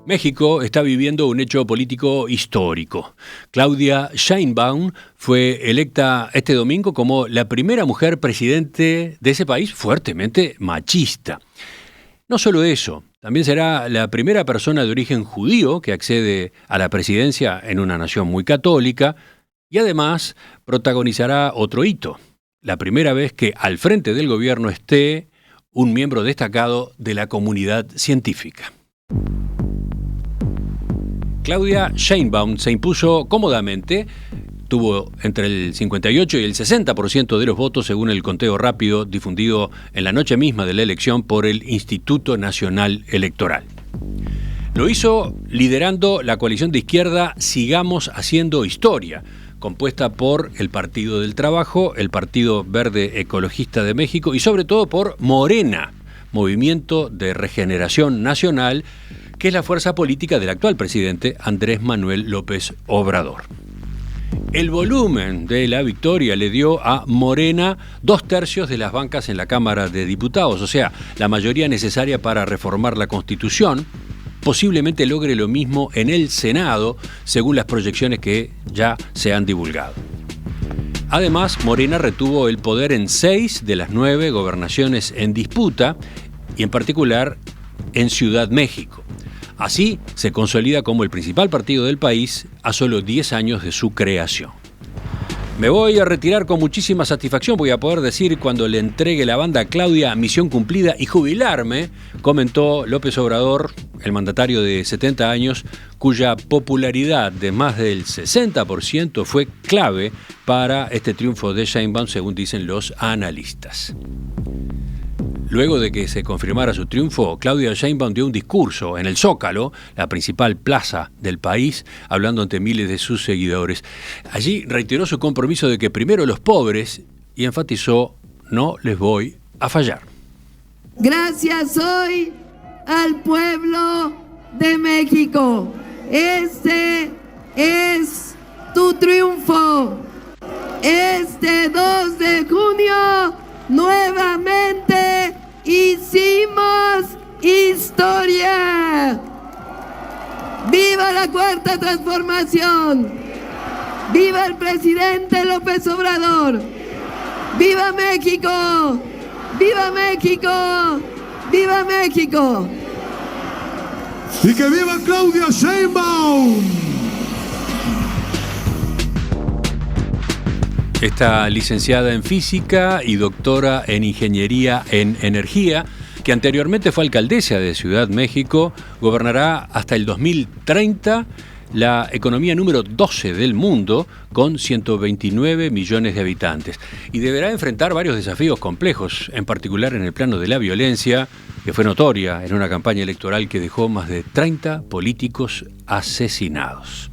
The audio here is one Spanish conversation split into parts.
México está viviendo un hecho político histórico. Claudia Sheinbaum fue electa este domingo como la primera mujer presidente de ese país fuertemente machista. No solo eso, también será la primera persona de origen judío que accede a la presidencia en una nación muy católica y además protagonizará otro hito, la primera vez que al frente del gobierno esté un miembro destacado de la comunidad científica. Claudia Sheinbaum se impuso cómodamente, tuvo entre el 58 y el 60% de los votos según el conteo rápido difundido en la noche misma de la elección por el Instituto Nacional Electoral. Lo hizo liderando la coalición de izquierda Sigamos Haciendo Historia, compuesta por el Partido del Trabajo, el Partido Verde Ecologista de México y sobre todo por Morena, Movimiento de Regeneración Nacional, que es la fuerza política del actual presidente Andrés Manuel López Obrador. El volumen de la victoria le dio a Morena 2/3 de las bancas en la Cámara de Diputados, o sea, la mayoría necesaria para reformar la Constitución. Posiblemente logre lo mismo en el Senado, según las proyecciones que ya se han divulgado. Además, Morena retuvo el poder en 6 de las 9 gobernaciones en disputa, y en particular en Ciudad México. Así se consolida como el principal partido del país a solo 10 años de su creación. Me voy a retirar con muchísima satisfacción, voy a poder decir cuando le entregue la banda a Claudia misión cumplida y jubilarme, comentó López Obrador, el mandatario de 70 años, cuya popularidad de más del 60% fue clave para este triunfo de Sheinbaum, según dicen los analistas. Luego de que se confirmara su triunfo, Claudia Sheinbaum dio un discurso en el Zócalo, la principal plaza del país, hablando ante miles de sus seguidores. Allí reiteró su compromiso de que primero los pobres y enfatizó: no les voy a fallar. Gracias hoy al pueblo de México. Este es tu triunfo. Este 2 de junio, nuevamente hicimos historia. ¡Viva la Cuarta Transformación! ¡Viva el presidente López Obrador! ¡Viva México! ¡Viva México! ¡Viva México! ¡Y que viva Claudia Sheinbaum! Esta licenciada en física y doctora en ingeniería en energía, que anteriormente fue alcaldesa de Ciudad México, gobernará hasta el 2030 la economía número 12 del mundo, con 129 millones de habitantes. Y deberá enfrentar varios desafíos complejos, en particular en el plano de la violencia, que fue notoria en una campaña electoral que dejó más de 30 políticos asesinados.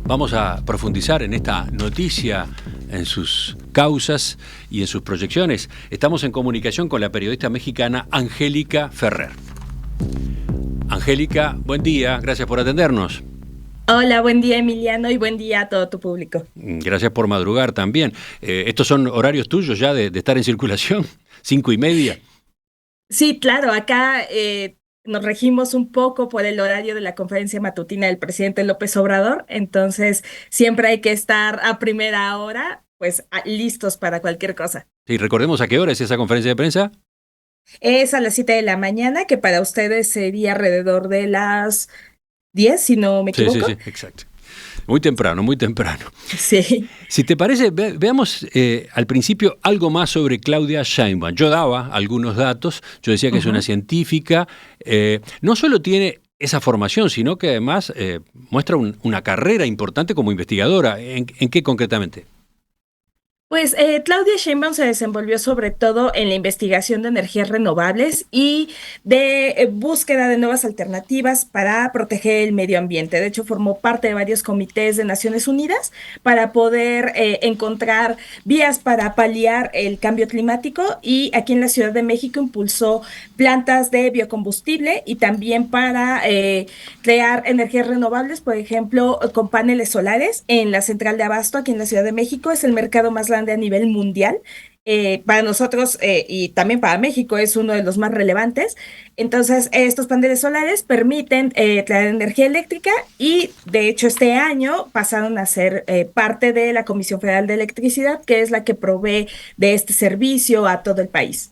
Vamos a profundizar en esta noticia, en sus causas y en sus proyecciones. Estamos en comunicación con la periodista mexicana Angélica Ferrer. Angélica, buen día, gracias por atendernos. Hola, buen día Emiliano y buen día a todo tu público. Gracias por madrugar también. ¿Estos son horarios tuyos ya de estar en circulación? 5:30. Sí, claro, acá nos regimos un poco por el horario de la conferencia matutina del presidente López Obrador, entonces siempre hay que estar a primera hora, pues listos para cualquier cosa. Sí, recordemos a qué hora es esa conferencia de prensa. Es a las 7 de la mañana, que para ustedes sería alrededor de las 10, si no me equivoco. Sí, exacto. Muy temprano, muy temprano. Sí. Si te parece, veamos al principio algo más sobre Claudia Sheinbaum. Yo daba algunos datos, yo decía que es una científica, no solo tiene esa formación, sino que además muestra una carrera importante como investigadora. ¿En qué concretamente? Pues Claudia Sheinbaum se desenvolvió sobre todo en la investigación de energías renovables y de búsqueda de nuevas alternativas para proteger el medio ambiente. De hecho, formó parte de varios comités de Naciones Unidas para poder encontrar vías para paliar el cambio climático, y aquí en la Ciudad de México impulsó plantas de biocombustible y también para crear energías renovables, por ejemplo, con paneles solares en la central de abasto aquí en la Ciudad de México. Es el mercado más grande a nivel mundial para nosotros y también para México es uno de los más relevantes. Entonces, estos paneles solares permiten traer energía eléctrica y, de hecho, este año pasaron a ser parte de la Comisión Federal de Electricidad, que es la que provee de este servicio a todo el país.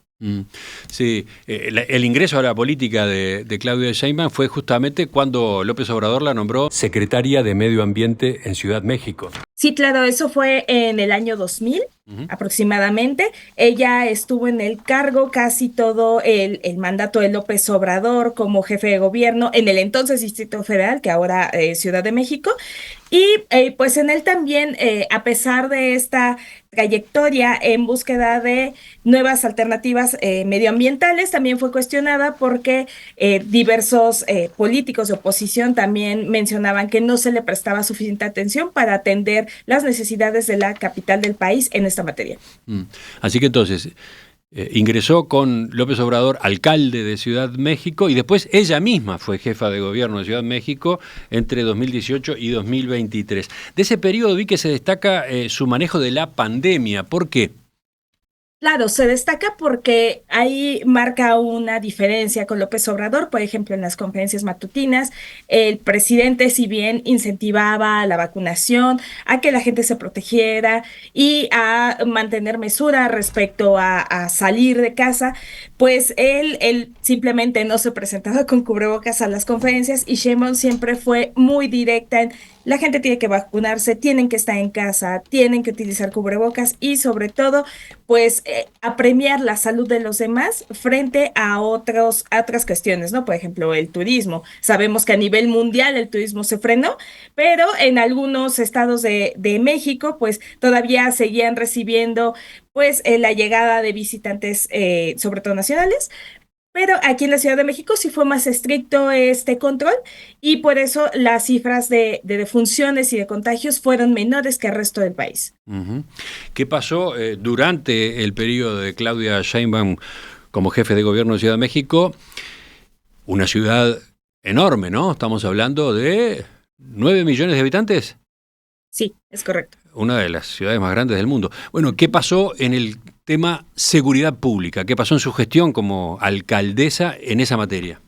Sí, el ingreso a la política de Claudia Sheinbaum fue justamente cuando López Obrador la nombró secretaria de Medio Ambiente en Ciudad México. Sí, claro, eso fue en el año 2000 aproximadamente. Ella estuvo en el cargo casi todo el mandato de López Obrador como jefe de gobierno en el entonces Distrito Federal, que ahora Ciudad de México. Y pues en él también, a pesar de esta trayectoria en búsqueda de nuevas alternativas medioambientales, también fue cuestionada porque diversos políticos de oposición también mencionaban que no se le prestaba suficiente atención para atender las necesidades de la capital del país en esta materia. Así que entonces ingresó con López Obrador, alcalde de Ciudad México, y después ella misma fue jefa de gobierno de Ciudad México entre 2018 y 2023. De ese periodo vi que se destaca su manejo de la pandemia. ¿Por qué? Claro, se destaca porque ahí marca una diferencia con López Obrador. Por ejemplo, en las conferencias matutinas, el presidente, si bien incentivaba la vacunación, a que la gente se protegiera y a mantener mesura respecto a salir de casa, pues él simplemente no se presentaba con cubrebocas a las conferencias, y Sheinbaum siempre fue muy directa en: la gente tiene que vacunarse, tienen que estar en casa, tienen que utilizar cubrebocas y, sobre todo, pues a premiar la salud de los demás frente a otras cuestiones, ¿no? Por ejemplo, el turismo. Sabemos que a nivel mundial el turismo se frenó, pero en algunos estados de México pues todavía seguían recibiendo pues la llegada de visitantes, sobre todo nacionales. Pero aquí en la Ciudad de México sí fue más estricto este control, y por eso las cifras de defunciones y de contagios fueron menores que el resto del país. ¿Qué pasó durante el periodo de Claudia Sheinbaum como jefe de gobierno de Ciudad de México? Una ciudad enorme, ¿no? Estamos hablando de 9 millones de habitantes. Sí, es correcto. Una de las ciudades más grandes del mundo. Bueno, ¿qué pasó en el tema seguridad pública? ¿Qué pasó en su gestión como alcaldesa en esa materia?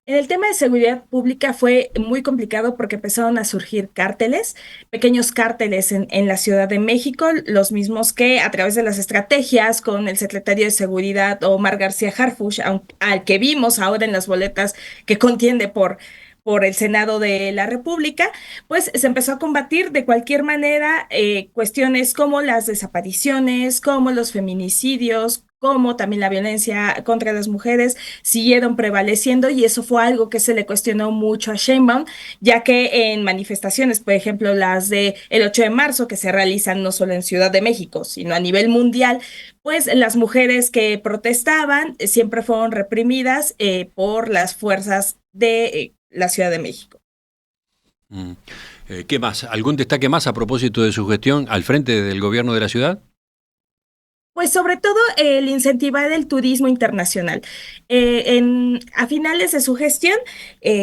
En el tema de seguridad pública fue muy complicado porque empezaron a surgir cárteles, pequeños cárteles en la Ciudad de México, los mismos que, a través de las estrategias con el secretario de Seguridad, Omar García Harfuch, al que vimos ahora en las boletas que contiende por el Senado de la República, pues se empezó a combatir de cualquier manera cuestiones como las desapariciones, como los feminicidios, como también la violencia contra las mujeres siguieron prevaleciendo, y eso fue algo que se le cuestionó mucho a Sheinbaum, ya que en manifestaciones, por ejemplo, las de el 8 de marzo, que se realizan no solo en Ciudad de México, sino a nivel mundial, pues las mujeres que protestaban siempre fueron reprimidas por las fuerzas de la Ciudad de México. ¿Qué más? ¿Algún destaque más a propósito de su gestión al frente del gobierno de la ciudad? Pues sobre todo el incentivar el turismo internacional. A finales de su gestión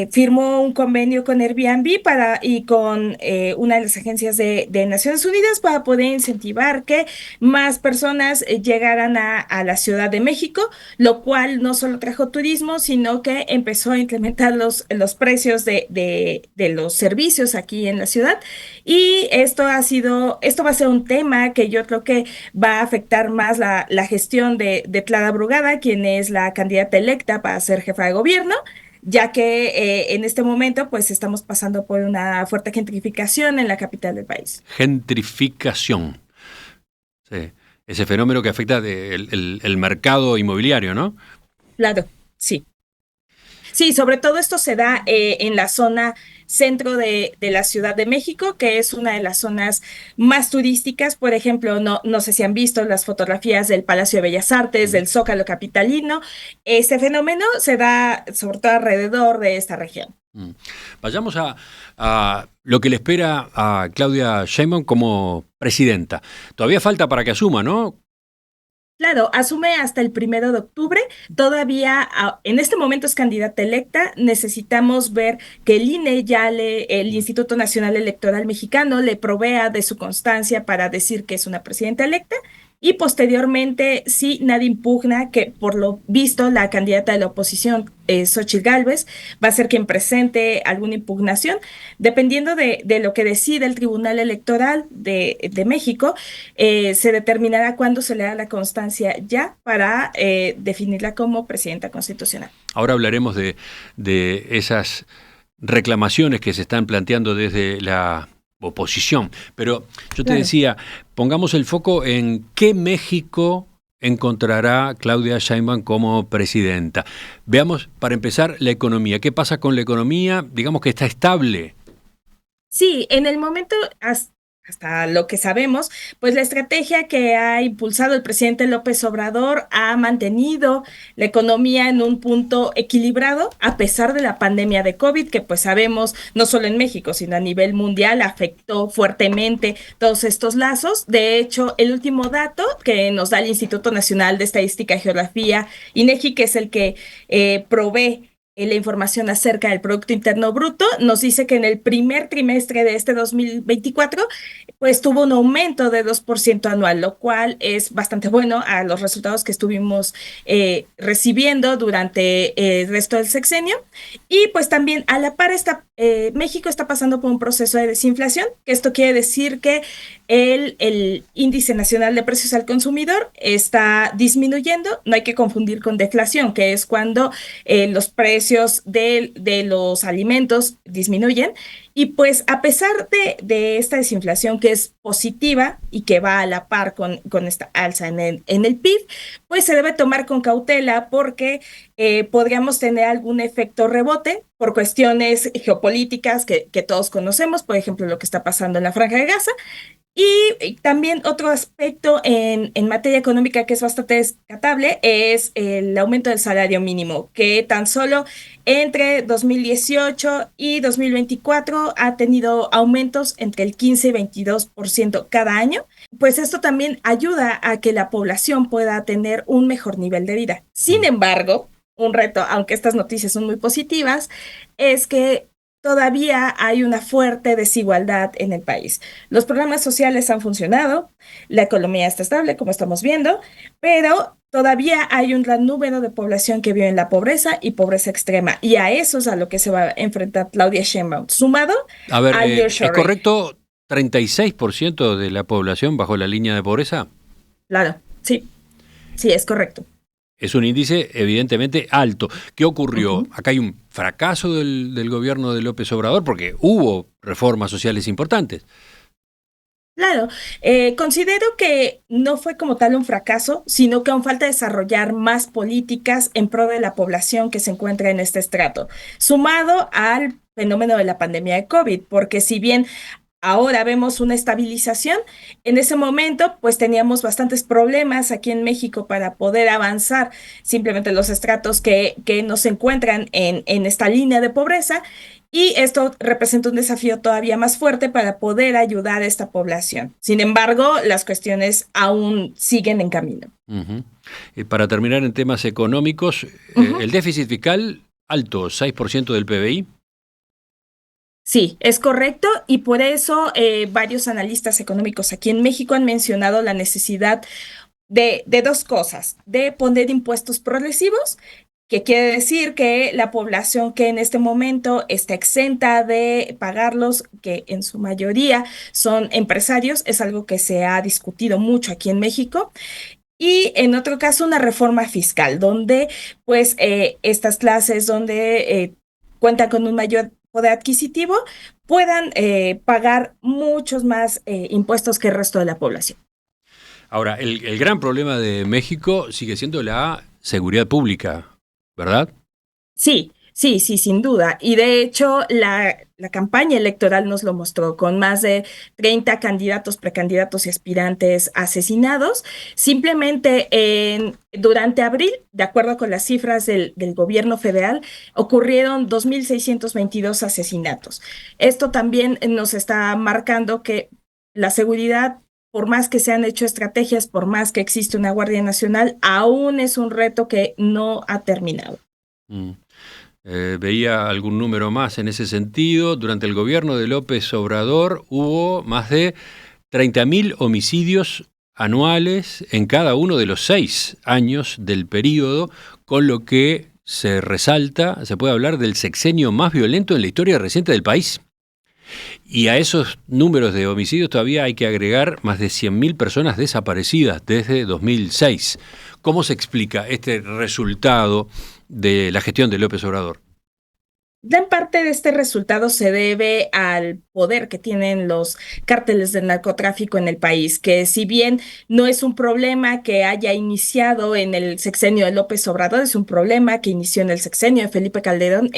firmó un convenio con Airbnb y con una de las agencias de Naciones Unidas para poder incentivar que más personas llegaran a la Ciudad de México, lo cual no solo trajo turismo, sino que empezó a incrementar los precios de los servicios aquí en la ciudad. Y esto va a ser un tema que yo creo que va a afectar más la gestión de Clara Brugada, quien es la candidata electa para ser jefa de gobierno, ya que en este momento pues estamos pasando por una fuerte gentrificación en la capital del país. Gentrificación. Sí. Ese fenómeno que afecta el mercado inmobiliario, ¿no? Claro, sí. Sí, sobre todo esto se da en la zona centro de la Ciudad de México, que es una de las zonas más turísticas. Por ejemplo, no sé si han visto las fotografías del Palacio de Bellas Artes, del Zócalo capitalino. Este fenómeno se da sobre todo alrededor de esta región. Vayamos a lo que le espera a Claudia Sheinbaum como presidenta. Todavía falta para que asuma, ¿no? Claro, asume hasta el 1 de octubre. Todavía en este momento es candidata electa. Necesitamos ver que el INE el Instituto Nacional Electoral Mexicano, le provea de su constancia para decir que es una presidenta electa. y posteriormente, si nadie impugna, que por lo visto la candidata de la oposición, Xóchitl Gálvez, va a ser quien presente alguna impugnación, dependiendo de lo que decida el Tribunal Electoral de México, se determinará cuándo se le da la constancia ya para definirla como presidenta constitucional. Ahora hablaremos de esas reclamaciones que se están planteando desde la oposición, pero yo te decía, pongamos el foco en qué México encontrará Claudia Sheinbaum como presidenta. Veamos, para empezar, la economía. ¿Qué pasa con la economía? Digamos que está estable. Sí, en el momento, hasta lo que sabemos, pues la estrategia que ha impulsado el presidente López Obrador ha mantenido la economía en un punto equilibrado a pesar de la pandemia de COVID, que pues sabemos no solo en México, sino a nivel mundial afectó fuertemente todos estos lazos. De hecho, el último dato que nos da el Instituto Nacional de Estadística y Geografía, INEGI, que es el que provee la información acerca del Producto Interno Bruto, nos dice que en el primer trimestre de este 2024, pues tuvo un aumento de 2% anual, lo cual es bastante bueno a los resultados que estuvimos recibiendo durante el resto del sexenio. Y pues también a la par México está pasando por un proceso de desinflación, que esto quiere decir que el índice nacional de precios al consumidor está disminuyendo. No hay que confundir con deflación, que es cuando los precios de los alimentos disminuyen. Y pues a pesar de esta desinflación que es positiva y que va a la par con esta alza en el PIB, pues se debe tomar con cautela porque podríamos tener algún efecto rebote por cuestiones geopolíticas que todos conocemos, por ejemplo, lo que está pasando en la Franja de Gaza. Y también otro aspecto en materia económica que es bastante descartable es el aumento del salario mínimo, que tan solo entre 2018 y 2024 ha tenido aumentos entre el 15 y 22% cada año. Pues esto también ayuda a que la población pueda tener un mejor nivel de vida. Sin embargo, un reto, aunque estas noticias son muy positivas, es que todavía hay una fuerte desigualdad en el país. Los programas sociales han funcionado, la economía está estable, como estamos viendo, pero todavía hay un gran número de población que vive en la pobreza y pobreza extrema, y a eso es a lo que se va a enfrentar Claudia Sheinbaum, sumado A ver, al ¿es nearshoring. correcto 36% de la población bajo la línea de pobreza? Claro, sí, es correcto. Es un índice evidentemente alto. ¿Qué ocurrió? Acá hay un fracaso del gobierno de López Obrador porque hubo reformas sociales importantes. Claro, considero que no fue como tal un fracaso, sino que aún falta desarrollar más políticas en pro de la población que se encuentra en este estrato, sumado al fenómeno de la pandemia de COVID, porque si bien ahora vemos una estabilización, en ese momento pues teníamos bastantes problemas aquí en México para poder avanzar simplemente los estratos que no se encuentran en esta línea de pobreza, y esto representa un desafío todavía más fuerte para poder ayudar a esta población. Sin embargo, las cuestiones aún siguen en camino. Y para terminar en temas económicos, el déficit fiscal alto, 6% del PBI. Sí, es correcto, y por eso varios analistas económicos aquí en México han mencionado la necesidad de dos cosas: de poner impuestos progresivos, que quiere decir que la población que en este momento está exenta de pagarlos, que en su mayoría son empresarios, es algo que se ha discutido mucho aquí en México. Y en otro caso, una reforma fiscal, donde pues estas clases donde cuentan con un mayor poder adquisitivo puedan pagar muchos más impuestos que el resto de la población. Ahora, el gran problema de México sigue siendo la seguridad pública, ¿verdad? Sí, sin duda. Y de hecho, la campaña electoral nos lo mostró, con más de 30 candidatos, precandidatos y aspirantes asesinados. Simplemente durante abril, de acuerdo con las cifras del gobierno federal, ocurrieron 2.622 asesinatos. Esto también nos está marcando que la seguridad, por más que se han hecho estrategias, por más que existe una Guardia Nacional, aún es un reto que no ha terminado. Veía algún número más en ese sentido. Durante el gobierno de López Obrador hubo más de 30.000 homicidios anuales en cada uno de los 6 años del período, con lo que se resalta, se puede hablar del sexenio más violento en la historia reciente del país. Y a esos números de homicidios todavía hay que agregar más de 100.000 personas desaparecidas desde 2006. ¿Cómo se explica este resultado de la gestión de López Obrador? Gran parte de este resultado se debe al poder que tienen los cárteles del narcotráfico en el país, que si bien no es un problema que haya iniciado en el sexenio de López Obrador, es un problema que inició en el sexenio de Felipe Calderón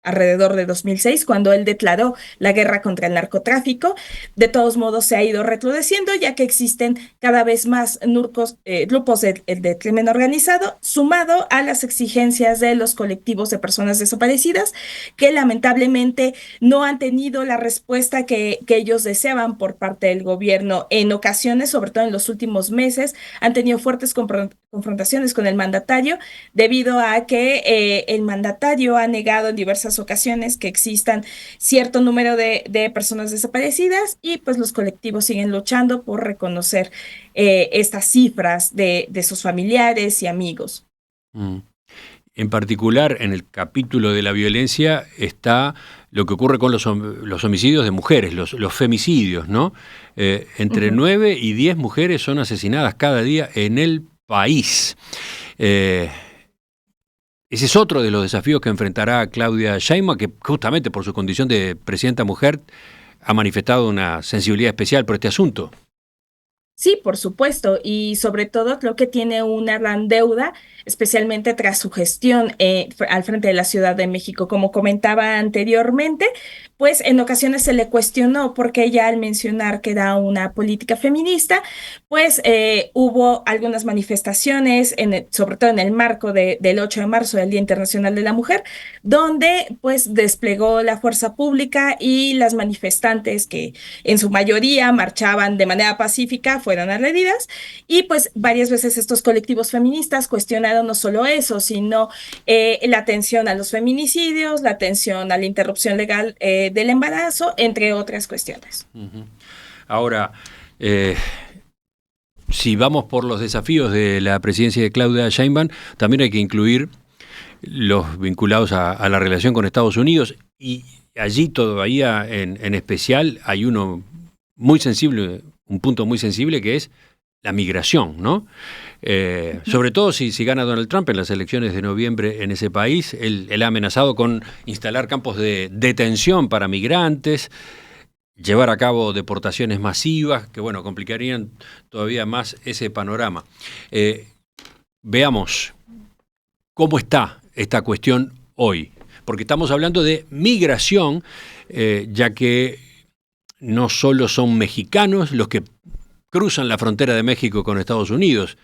alrededor de 2006, cuando él declaró la guerra contra el narcotráfico. De todos modos, se ha ido recrudeciendo, ya que existen cada vez más grupos de crimen organizado, sumado a las exigencias de los colectivos de personas desaparecidas, que lamentablemente no han tenido la respuesta que ellos deseaban por parte del gobierno. En ocasiones, sobre todo en los últimos meses, han tenido fuertes confrontaciones con el mandatario, debido a que el mandatario ha negado en diversas ocasiones que existan cierto número de personas desaparecidas, y pues los colectivos siguen luchando por reconocer estas cifras de sus familiares y amigos. En particular, en el capítulo de la violencia está lo que ocurre con los homicidios de mujeres, los femicidios, ¿no? Entre 9 y 10 mujeres son asesinadas cada día en el país. Ese es otro de los desafíos que enfrentará Claudia Sheinbaum, que justamente por su condición de presidenta mujer ha manifestado una sensibilidad especial por este asunto. Sí, por supuesto, y sobre todo creo que tiene una gran deuda, especialmente tras su gestión al frente de la Ciudad de México. Como comentaba anteriormente, pues en ocasiones se le cuestionó porque ella, al mencionar que era una política feminista, pues hubo algunas manifestaciones, sobre todo en el marco del 8 de marzo, del Día Internacional de la Mujer, donde pues desplegó la fuerza pública, y las manifestantes, que en su mayoría marchaban de manera pacífica, fueron agredidas, y pues varias veces estos colectivos feministas cuestionaron no solo eso, sino la atención a los feminicidios, la atención a la interrupción legal del embarazo, entre otras cuestiones. Ahora, si vamos por los desafíos de la presidencia de Claudia Sheinbaum, también hay que incluir los vinculados a la relación con Estados Unidos, y allí todavía en especial hay uno muy sensible, un punto muy sensible, que es la migración, ¿no? Sobre todo si gana Donald Trump en las elecciones de noviembre en ese país. Él ha amenazado con instalar campos de detención para migrantes, llevar a cabo deportaciones masivas, que bueno, complicarían todavía más ese panorama. Veamos cómo está esta cuestión hoy, porque estamos hablando de migración, ya que no solo son mexicanos los que cruzan la frontera de México con Estados Unidos.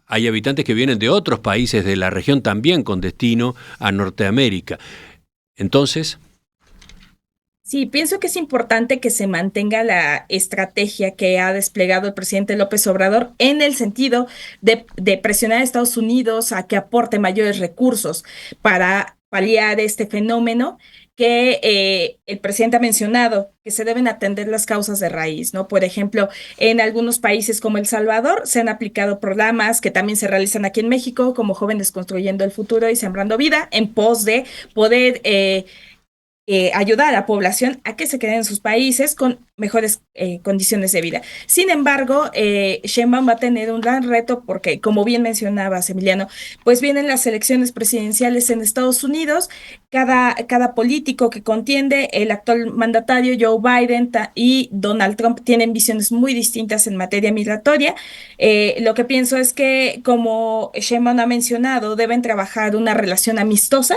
Hay habitantes que vienen de otros países de la región también con destino a Norteamérica. Entonces, sí, pienso que es importante que se mantenga la estrategia que ha desplegado el presidente López Obrador, en el sentido de presionar a Estados Unidos a que aporte mayores recursos para paliar este fenómeno, que el presidente ha mencionado que se deben atender las causas de raíz, ¿no? Por ejemplo, en algunos países como El Salvador se han aplicado programas que también se realizan aquí en México, como Jóvenes Construyendo el Futuro y Sembrando Vida, en pos de poder ayudar a la población a que se queden en sus países con mejores condiciones de vida. Sin embargo, Sheinbaum va a tener un gran reto porque, como bien mencionabas, Emiliano, pues vienen las elecciones presidenciales en Estados Unidos. Cada político que contiende, el actual mandatario Joe Biden y Donald Trump, tienen visiones muy distintas en materia migratoria. Lo que pienso es que, como Sheinbaum ha mencionado, deben trabajar una relación amistosa,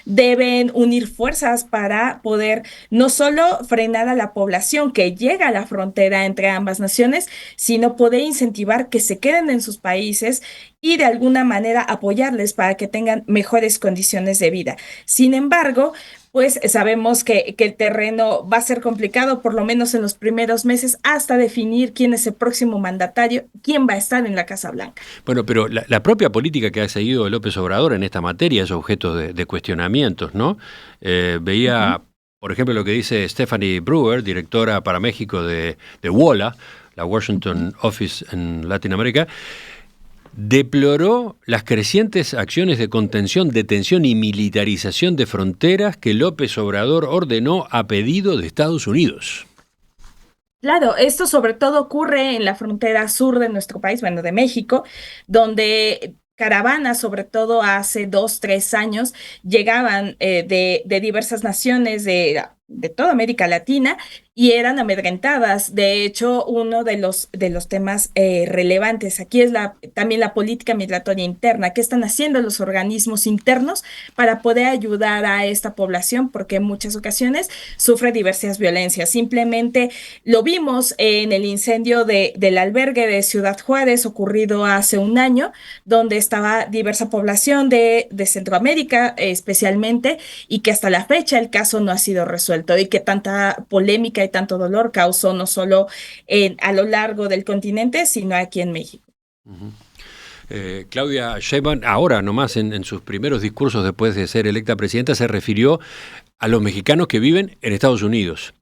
deben unir fuerzas para poder no solo frenar a la población que llega a la frontera entre ambas naciones, sino poder incentivar que se queden en sus países y de alguna manera apoyarles para que tengan mejores condiciones de vida. Sin embargo, pues sabemos que el terreno va a ser complicado, por lo menos en los primeros meses, hasta definir quién es el próximo mandatario, quién va a estar en la Casa Blanca. Bueno, pero la propia política que ha seguido López Obrador en esta materia es objeto de cuestionamientos, ¿no? Veía, por ejemplo, lo que dice Stephanie Brewer, directora para México de WOLA, la Washington Office en Latinoamérica, deploró las crecientes acciones de contención, detención y militarización de fronteras que López Obrador ordenó a pedido de Estados Unidos. Claro, esto sobre todo ocurre en la frontera sur de nuestro país, bueno, de México, donde caravanas, sobre todo hace 2, 3 años, llegaban de diversas naciones de toda América Latina y eran amedrentadas. De hecho, uno de los temas relevantes aquí es también la política migratoria interna. ¿Qué están haciendo los organismos internos para poder ayudar a esta población? Porque en muchas ocasiones sufre diversas violencias. Simplemente lo vimos en el incendio del albergue de Ciudad Juárez ocurrido hace un año, donde estaba diversa población de Centroamérica especialmente, y que hasta la fecha el caso no ha sido resuelto y que tanta polémica y tanto dolor causó no solo a lo largo del continente, sino aquí en México. Uh-huh. Claudia Sheinbaum, ahora nomás en sus primeros discursos después de ser electa presidenta, se refirió a los mexicanos que viven en Estados Unidos,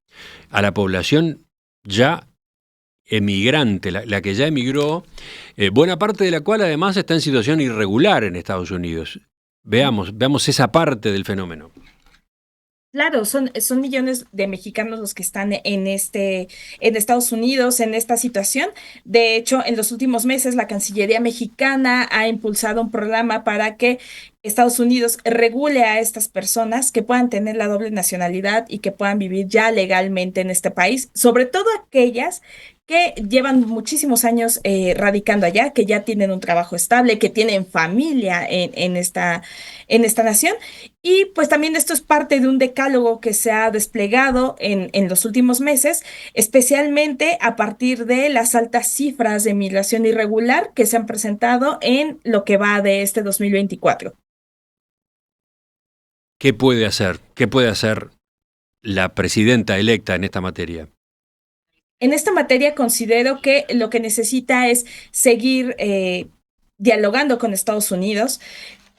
a la población ya emigrante, la que ya emigró, buena parte de la cual además está en situación irregular en Estados Unidos. Veamos esa parte del fenómeno. Claro, son millones de mexicanos los que están en Estados Unidos en esta situación. De hecho, en los últimos meses, la Cancillería mexicana ha impulsado un programa para que Estados Unidos regule a estas personas que puedan tener la doble nacionalidad y que puedan vivir ya legalmente en este país, sobre todo aquellas que llevan muchísimos años radicando allá, que ya tienen un trabajo estable, que tienen familia en esta nación. Y pues también esto es parte de un decálogo que se ha desplegado en los últimos meses, especialmente a partir de las altas cifras de migración irregular que se han presentado en lo que va de este 2024. ¿Qué puede hacer? ¿Qué puede hacer la presidenta electa en esta materia? En esta materia considero que lo que necesita es seguir dialogando con Estados Unidos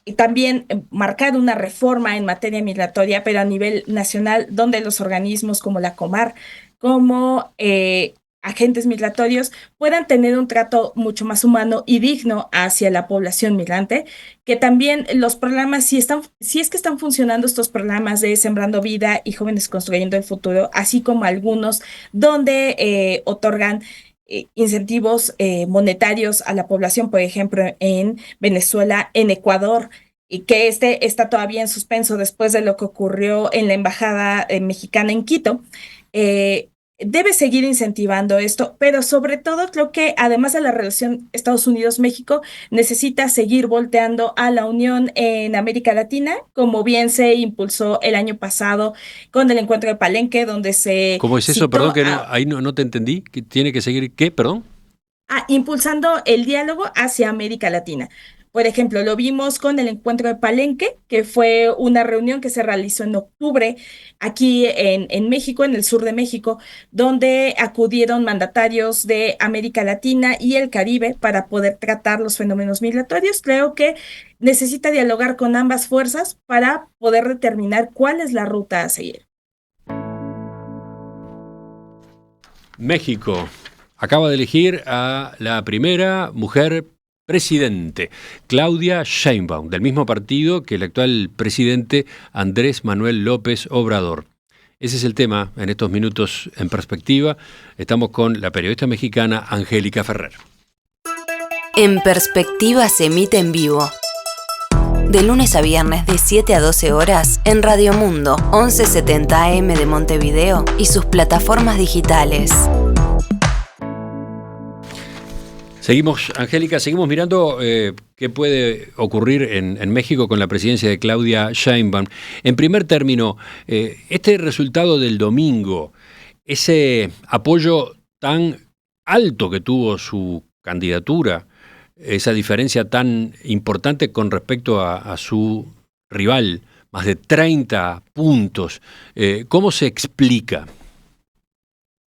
y también marcar una reforma en materia migratoria, pero a nivel nacional, donde los organismos como la Comar, como agentes migratorios, puedan tener un trato mucho más humano y digno hacia la población migrante, que también los programas, si es que están funcionando estos programas de Sembrando Vida y Jóvenes Construyendo el Futuro, así como algunos donde otorgan incentivos monetarios a la población, por ejemplo, en Venezuela, en Ecuador, y que está todavía en suspenso después de lo que ocurrió en la embajada mexicana en Quito. Debe seguir incentivando esto, pero sobre todo creo que además de la relación Estados Unidos-México, necesita seguir volteando a la unión en América Latina, como bien se impulsó el año pasado con el encuentro de Palenque, donde se... ¿Cómo es eso? Perdón, que ahí no te entendí. ¿Que tiene que seguir qué? Perdón. Impulsando el diálogo hacia América Latina. Por ejemplo, lo vimos con el encuentro de Palenque, que fue una reunión que se realizó en octubre aquí en México, en el sur de México, donde acudieron mandatarios de América Latina y el Caribe para poder tratar los fenómenos migratorios. Creo que necesita dialogar con ambas fuerzas para poder determinar cuál es la ruta a seguir. México acaba de elegir a la primera mujer presidente, Claudia Sheinbaum, del mismo partido que el actual presidente Andrés Manuel López Obrador. Ese es el tema en estos minutos en perspectiva. Estamos con la periodista mexicana Angélica Ferrer. En Perspectiva se emite en vivo, de lunes a viernes de 7 a 12 horas en Radio Mundo 1170 AM de Montevideo y sus plataformas digitales. Seguimos, Angélica, seguimos mirando qué puede ocurrir en México con la presidencia de Claudia Sheinbaum. En primer término, este resultado del domingo, ese apoyo tan alto que tuvo su candidatura, esa diferencia tan importante con respecto a su rival, más de 30 puntos, ¿cómo se explica?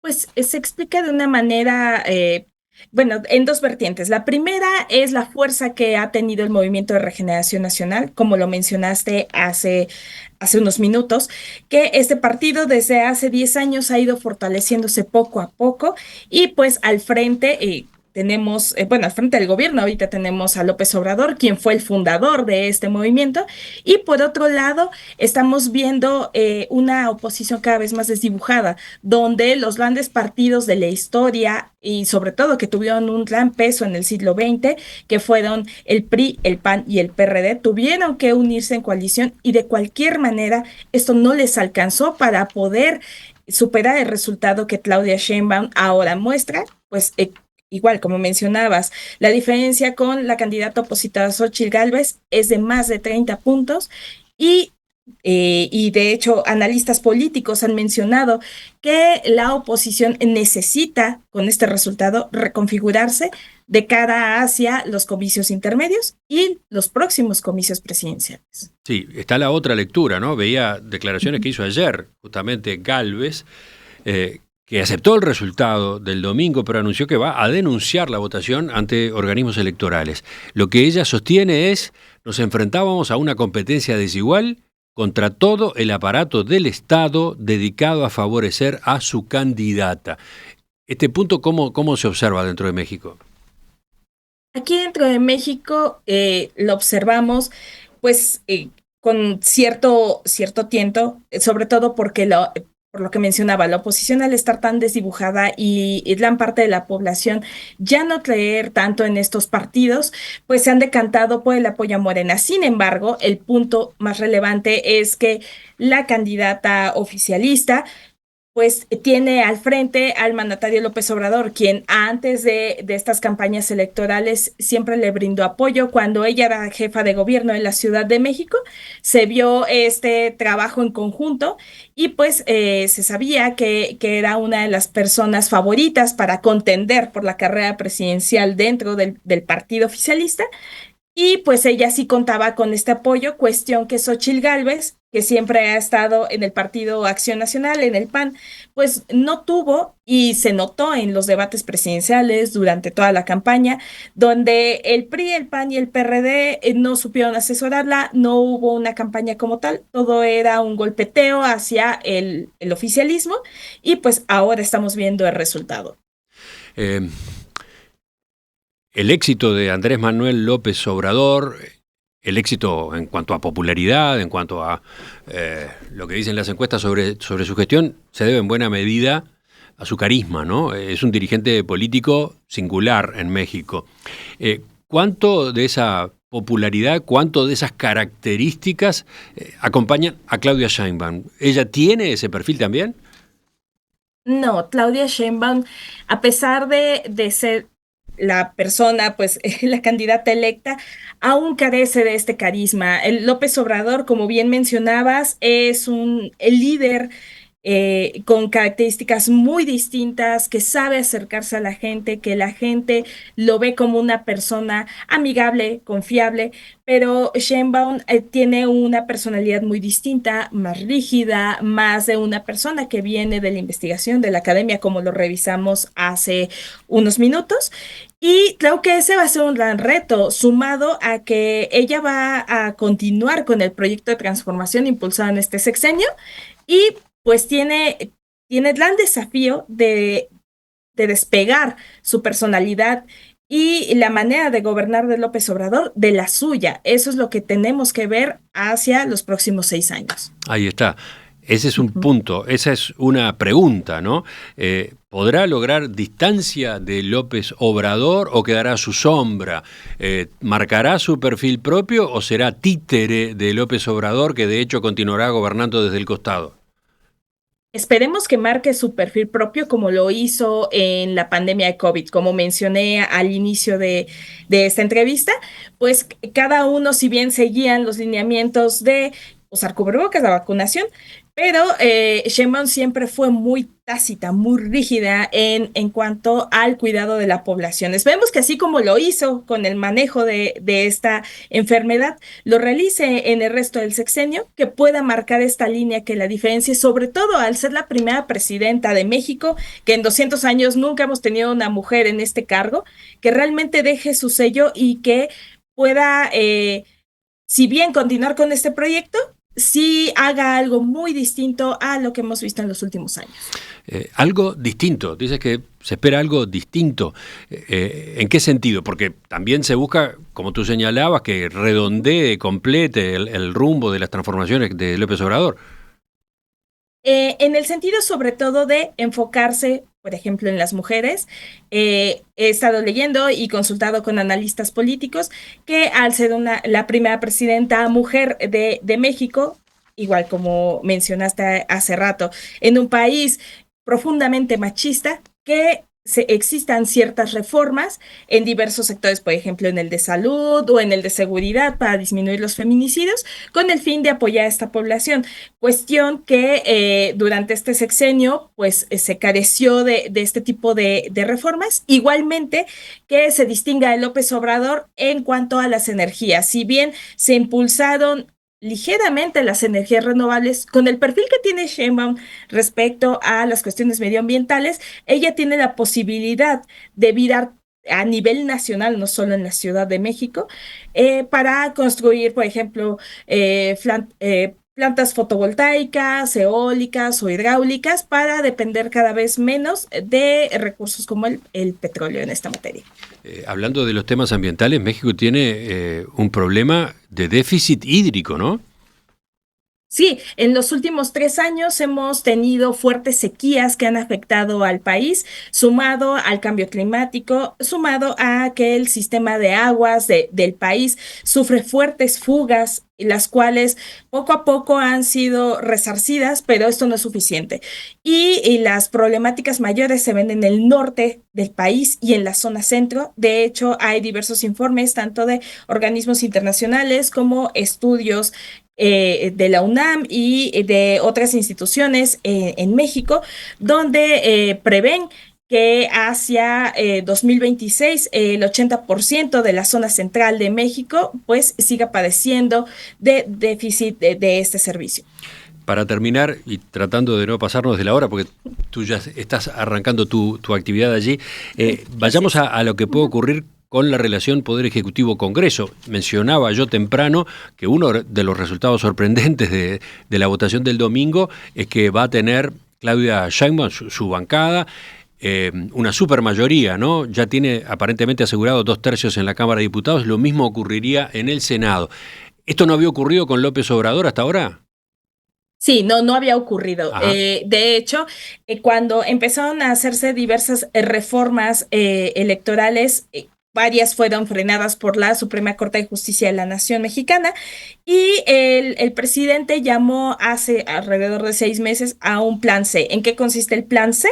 Pues se explica de una manera Bueno, en dos vertientes. La primera es la fuerza que ha tenido el Movimiento de Regeneración Nacional, como lo mencionaste hace unos minutos, que este partido desde hace 10 años ha ido fortaleciéndose poco a poco y pues al frente... tenemos, bueno, al frente del gobierno ahorita tenemos a López Obrador, quien fue el fundador de este movimiento, y por otro lado estamos viendo una oposición cada vez más desdibujada, donde los grandes partidos de la historia y sobre todo que tuvieron un gran peso en el siglo XX, que fueron el PRI, el PAN y el PRD, tuvieron que unirse en coalición y de cualquier manera esto no les alcanzó para poder superar el resultado que Claudia Sheinbaum ahora muestra, pues igual, como mencionabas, la diferencia con la candidata opositora Xóchitl Gálvez es de más de 30 puntos y de hecho analistas políticos han mencionado que la oposición necesita con este resultado reconfigurarse de cara hacia los comicios intermedios y los próximos comicios presidenciales. Sí, está la otra lectura, ¿no? Veía declaraciones que hizo ayer justamente Gálvez, que aceptó el resultado del domingo, pero anunció que va a denunciar la votación ante organismos electorales. Lo que ella sostiene es: nos enfrentábamos a una competencia desigual contra todo el aparato del Estado dedicado a favorecer a su candidata. Este punto, ¿cómo se observa dentro de México? Aquí dentro de México lo observamos pues con cierto tiento, sobre todo porque por lo que mencionaba, la oposición al estar tan desdibujada y gran parte de la población ya no creer tanto en estos partidos, pues se han decantado por el apoyo a Morena. Sin embargo, el punto más relevante es que la candidata oficialista pues tiene al frente al mandatario López Obrador, quien antes de estas campañas electorales siempre le brindó apoyo. Cuando ella era jefa de gobierno en la Ciudad de México, se vio este trabajo en conjunto y pues se sabía que era una de las personas favoritas para contender por la carrera presidencial dentro del partido oficialista. Y pues ella sí contaba con este apoyo, cuestión que Xóchitl Gálvez, que siempre ha estado en el Partido Acción Nacional, en el PAN, pues no tuvo y se notó en los debates presidenciales durante toda la campaña, donde el PRI, el PAN y el PRD no supieron asesorarla, no hubo una campaña como tal, todo era un golpeteo hacia el oficialismo y pues ahora estamos viendo el resultado. El éxito de Andrés Manuel López Obrador, el éxito en cuanto a popularidad, en cuanto a lo que dicen las encuestas sobre su gestión, se debe en buena medida a su carisma, ¿no? Es un dirigente político singular en México. ¿Cuánto de esa popularidad, cuánto de esas características acompañan a Claudia Sheinbaum? ¿Ella tiene ese perfil también? No, Claudia Sheinbaum, a pesar de ser la persona, pues la candidata electa, aún carece de este carisma. El López Obrador, como bien mencionabas, es el líder con características muy distintas, que sabe acercarse a la gente, que la gente lo ve como una persona amigable, confiable, pero Sheinbaum tiene una personalidad muy distinta, más rígida, más de una persona que viene de la investigación, de la academia, como lo revisamos hace unos minutos. Y creo que ese va a ser un gran reto, sumado a que ella va a continuar con el proyecto de transformación impulsado en este sexenio y pues tiene el gran desafío de despegar su personalidad y la manera de gobernar de López Obrador de la suya. Eso es lo que tenemos que ver hacia los próximos 6 años. Ahí está. Ese es un punto, esa es una pregunta, ¿no? ¿Podrá lograr distancia de López Obrador o quedará a su sombra? ¿Marcará su perfil propio o será títere de López Obrador, que de hecho continuará gobernando desde el costado? Esperemos que marque su perfil propio como lo hizo en la pandemia de COVID. Como mencioné al inicio de esta entrevista, pues cada uno, si bien seguían los lineamientos de usar cubrebocas, la vacunación, Pero Sheinbaum siempre fue muy tácita, muy rígida en cuanto al cuidado de la población. Esperemos que así como lo hizo con el manejo de esta enfermedad, lo realice en el resto del sexenio, que pueda marcar esta línea que la diferencie, sobre todo al ser la primera presidenta de México, que en 200 años nunca hemos tenido una mujer en este cargo, que realmente deje su sello y que pueda, si bien continuar con este proyecto, sí haga algo muy distinto a lo que hemos visto en los últimos años. Algo distinto, dices que se espera algo distinto. ¿En qué sentido? Porque también se busca, como tú señalabas, que redondee, complete el rumbo de las transformaciones de López Obrador. En el sentido sobre todo de enfocarse, por ejemplo, en las mujeres, he estado leyendo y consultado con analistas políticos que al ser la primera presidenta mujer de México, igual como mencionaste hace rato, en un país profundamente machista, que existan ciertas reformas en diversos sectores, por ejemplo, en el de salud o en el de seguridad para disminuir los feminicidios, con el fin de apoyar a esta población. Cuestión que durante este sexenio, pues se careció de este tipo de reformas. Igualmente, que se distinga de López Obrador en cuanto a las energías. Si bien se impulsaron ligeramente las energías renovables, con el perfil que tiene Sheinbaum respecto a las cuestiones medioambientales, ella tiene la posibilidad de virar a nivel nacional, no solo en la Ciudad de México, para construir, por ejemplo, plantas fotovoltaicas, eólicas o hidráulicas, para depender cada vez menos de recursos como el petróleo en esta materia. Hablando de los temas ambientales, México tiene un problema de déficit hídrico, ¿no? Sí, en los últimos 3 años hemos tenido fuertes sequías que han afectado al país, sumado al cambio climático, sumado a que el sistema de aguas del país sufre fuertes fugas, las cuales poco a poco han sido resarcidas, pero esto no es suficiente. Y las problemáticas mayores se ven en el norte del país y en la zona centro. De hecho, hay diversos informes, tanto de organismos internacionales como estudios de la UNAM y de otras instituciones en México, donde prevén que hacia 2026 el 80% de la zona central de México pues siga padeciendo de déficit de este servicio. Para terminar, y tratando de no pasarnos de la hora, porque tú ya estás arrancando tu actividad allí, vayamos a lo que puede ocurrir con la relación Poder Ejecutivo-Congreso. Mencionaba yo temprano que uno de los resultados sorprendentes de la votación del domingo es que va a tener Claudia Sheinbaum, su bancada, una supermayoría, ¿no? Ya tiene aparentemente asegurado 2/3 en la Cámara de Diputados. Lo mismo ocurriría en el Senado. ¿Esto no había ocurrido con López Obrador hasta ahora? Sí, no había ocurrido. De hecho, cuando empezaron a hacerse diversas reformas electorales, varias fueron frenadas por la Suprema Corte de Justicia de la Nación Mexicana y el presidente llamó hace alrededor de 6 meses a un plan C. ¿En qué consiste el plan C?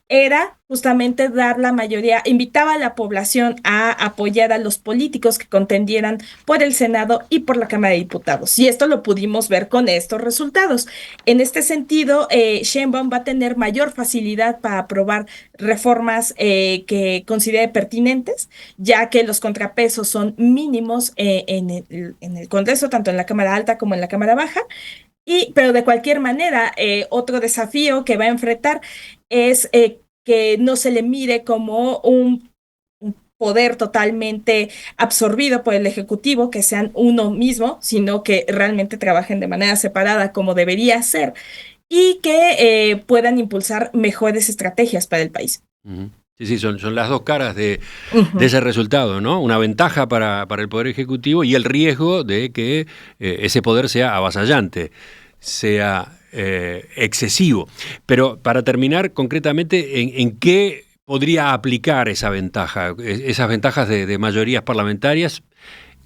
Era justamente dar la mayoría, invitaba a la población a apoyar a los políticos que contendieran por el Senado y por la Cámara de Diputados. Y esto lo pudimos ver con estos resultados. En este sentido, Sheinbaum va a tener mayor facilidad para aprobar reformas que considere pertinentes, ya que los contrapesos son mínimos en el Congreso, tanto en la Cámara Alta como en la Cámara Baja. Pero de cualquier manera, otro desafío que va a enfrentar es que no se le mire como un poder totalmente absorbido por el Ejecutivo, que sean uno mismo, sino que realmente trabajen de manera separada como debería ser y que puedan impulsar mejores estrategias para el país. Uh-huh. Sí, son las dos caras de ese resultado, ¿no? Una ventaja para el Poder Ejecutivo y el riesgo de que ese poder sea avasallante, sea excesivo. Pero para terminar concretamente, ¿en qué podría aplicar esa ventaja, esas ventajas de mayorías parlamentarias?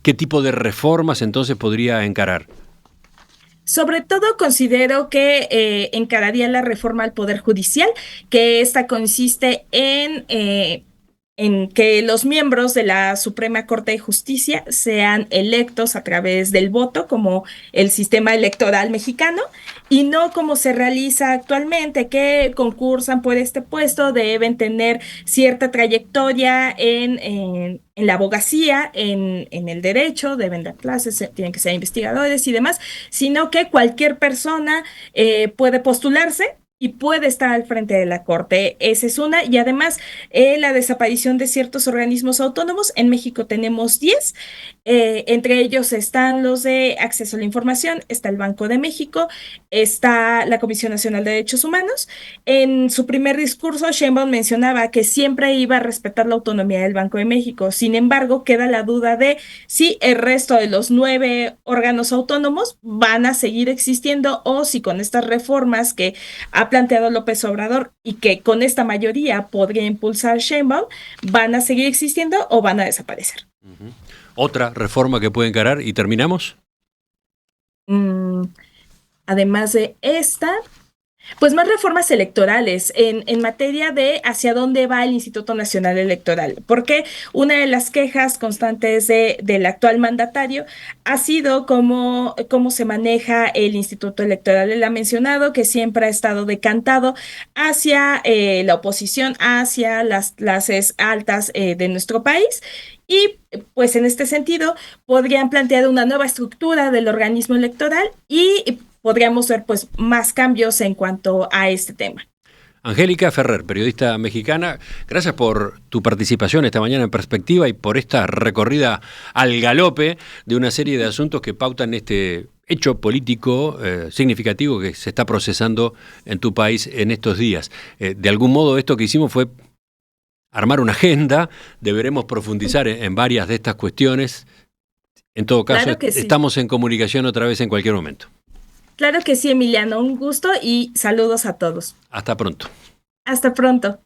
¿Qué tipo de reformas entonces podría encarar? Sobre todo considero que encararía la reforma al Poder Judicial, que esta consiste en en que los miembros de la Suprema Corte de Justicia sean electos a través del voto, como el sistema electoral mexicano, y no como se realiza actualmente, que concursan por este puesto, deben tener cierta trayectoria en la abogacía, en el derecho, deben dar clases, tienen que ser investigadores y demás, sino que cualquier persona puede postularse y puede estar al frente de la Corte. Esa es una. Y además, la desaparición de ciertos organismos autónomos. En México tenemos 10. Entre ellos están los de acceso a la información, está el Banco de México, está la Comisión Nacional de Derechos Humanos. En su primer discurso, Sheinbaum mencionaba que siempre iba a respetar la autonomía del Banco de México. Sin embargo, queda la duda de si el resto de los 9 órganos autónomos van a seguir existiendo o si con estas reformas que ha planteado López Obrador y que con esta mayoría podría impulsar Sheinbaum, van a seguir existiendo o van a desaparecer. Uh-huh. ¿Otra reforma que puede encarar? ¿Y terminamos? Además de esta, pues más reformas electorales en materia de hacia dónde va el Instituto Nacional Electoral, porque una de las quejas constantes del actual mandatario ha sido cómo se maneja el Instituto Electoral. Él ha mencionado que siempre ha estado decantado hacia la oposición, hacia las clases altas de nuestro país. Y pues en este sentido podrían plantear una nueva estructura del organismo electoral y podríamos ver pues más cambios en cuanto a este tema. Angélica Ferrer, periodista mexicana, gracias por tu participación esta mañana en Perspectiva y por esta recorrida al galope de una serie de asuntos que pautan este hecho político significativo que se está procesando en tu país en estos días. De algún modo esto que hicimos fue armar una agenda, deberemos profundizar en varias de estas cuestiones. En todo caso, claro que sí. Estamos en comunicación otra vez en cualquier momento. Claro que sí, Emiliano, un gusto y saludos a todos. Hasta pronto. Hasta pronto.